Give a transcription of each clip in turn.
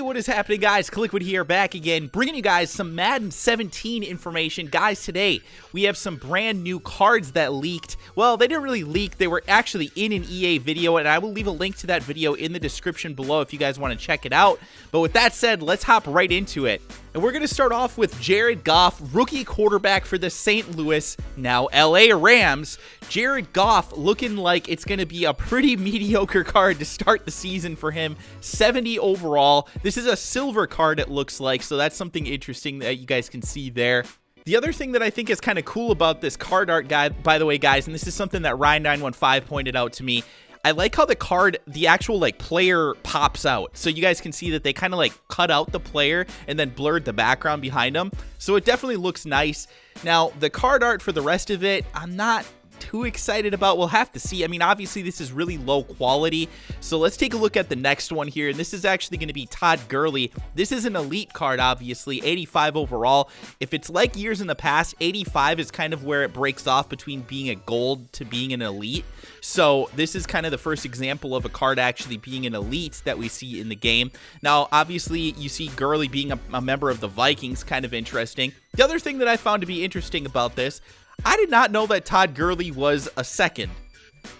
what is happening, guys? Clickwood here, back again, bringing you guys some Madden 17 information. Guys, today we have some brand new cards that leaked. Well, they didn't really leak. They were actually in an EA video, and I will leave a link to that video in the description below if you guys want to check it out. But with that said, let's hop right into it. And we're going to start off with Jared Goff, rookie quarterback for the St. Louis, now LA Rams. Jared Goff looking like it's going to be a pretty mediocre card to start the season for him. 70 overall. This is a silver card, it looks like, so that's something interesting that you guys can see there. The other thing that I think is kind of cool about this card art guy, by the way, guys, and this is something that Ryan915 pointed out to me, I like how the card, the actual like player pops out. So you guys can see that they kind of like cut out the player and then blurred the background behind them. So it definitely looks nice. Now, the card art for the rest of it, I'm not too excited about. We'll have to see. I mean, obviously this is really low quality, so let's take a look at the next one here, and this is actually going to be Todd Gurley. This is an elite card, obviously, 85 overall. If it's like years in the past, 85 is kind of where it breaks off between being a gold to being an elite. So this is kind of the first example of a card actually being an elite that we see in the game. Now, obviously, you see Gurley being a member of the Vikings, kind of interesting. The other thing that I found to be interesting about this, I did not know that Todd Gurley was a second.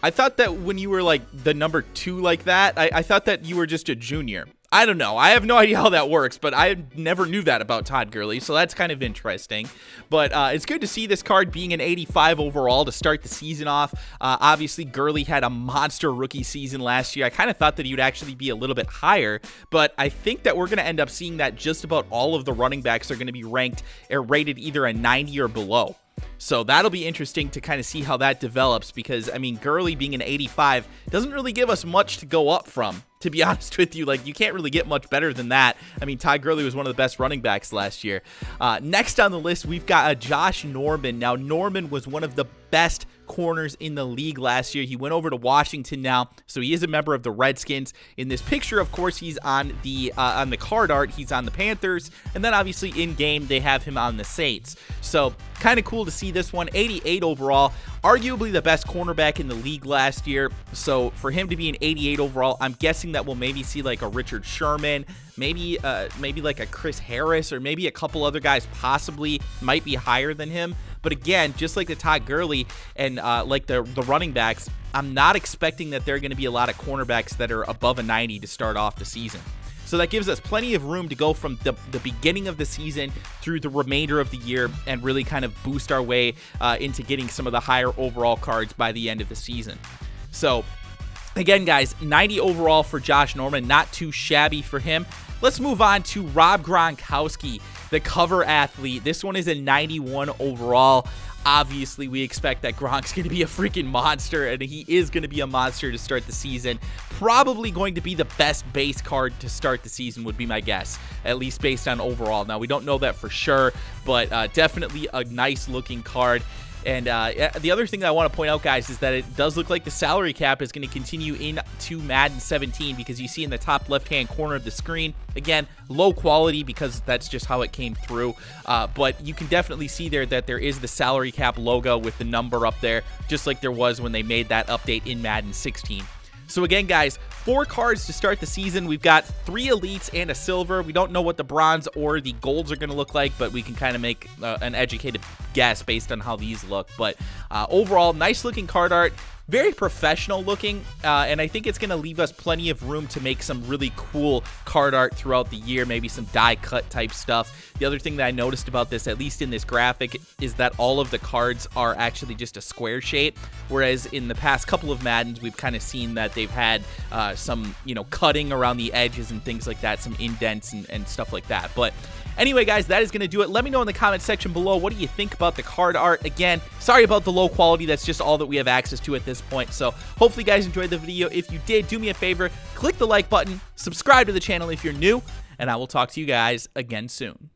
I thought that when you were like the number 2 like that, I thought that you were just a junior. I don't know. I have no idea how that works, but I never knew that about Todd Gurley, so that's kind of interesting. But it's good to see this card being an 85 overall to start the season off. Obviously, Gurley had a monster rookie season last year. I kind of thought that he would actually be a little bit higher, but I think that we're going to end up seeing that just about all of the running backs are going to be ranked or rated either a 90 or below. So that'll be interesting to kind of see how that develops because, I mean, Gurley being an 85 doesn't really give us much to go up from, to be honest with you. Like, you can't really get much better than that. I mean, Todd Gurley was one of the best running backs last year. Next on the list, we've got Josh Norman. Now, Norman was one of the best corners in the league last year. He went over to Washington now, so he is a member of the Redskins. In this picture, of course, he's on the card art. He's on the Panthers, and then obviously in game they have him on the Saints. So kind of cool to see this one. 88 overall, arguably the best cornerback in the league last year. So for him to be an 88 overall, I'm guessing that we'll maybe see like a Richard Sherman, maybe like a Chris Harris, or maybe a couple other guys possibly might be higher than him. But again, just like the Todd Gurley and like the running backs, I'm not expecting that there are going to be a lot of cornerbacks that are above a 90 to start off the season. So that gives us plenty of room to go from the beginning of the season through the remainder of the year and really kind of boost our way into getting some of the higher overall cards by the end of the season. So again, guys, 90 overall for Josh Norman, not too shabby for him. Let's move on to Rob Gronkowski, the cover athlete. This one is a 91 overall. Obviously, we expect that Gronk's going to be a freaking monster, and he is going to be a monster to start the season. Probably going to be the best base card to start the season would be my guess, at least based on overall. Now, we don't know that for sure, but definitely a nice-looking card. And the other thing that I want to point out, guys, is that it does look like the salary cap is going to continue into Madden 17 because you see in the top left-hand corner of the screen, again, low quality because that's just how it came through. But you can definitely see there that there is the salary cap logo with the number up there, just like there was when they made that update in Madden 16. So again, guys, 4 cards to start the season. We've got 3 elites and a silver. We don't know what the bronze or the golds are going to look like, but we can kind of make an educated guess based on how these look. But overall, nice looking card art. Very professional looking, and I think it's going to leave us plenty of room to make some really cool card art throughout the year, maybe some die cut type stuff. The other thing that I noticed about this, at least in this graphic, is that all of the cards are actually just a square shape, whereas in the past couple of Maddens, we've kind of seen that they've had some, cutting around the edges and things like that, some indents and stuff like that. But anyway, guys, that is going to do it. Let me know in the comment section below, what do you think about the card art? Again, sorry about the low quality. That's just all that we have access to at this point. So hopefully you guys enjoyed the video. If you did, do me a favor, click the like button, subscribe to the channel if you're new, and I will talk to you guys again soon.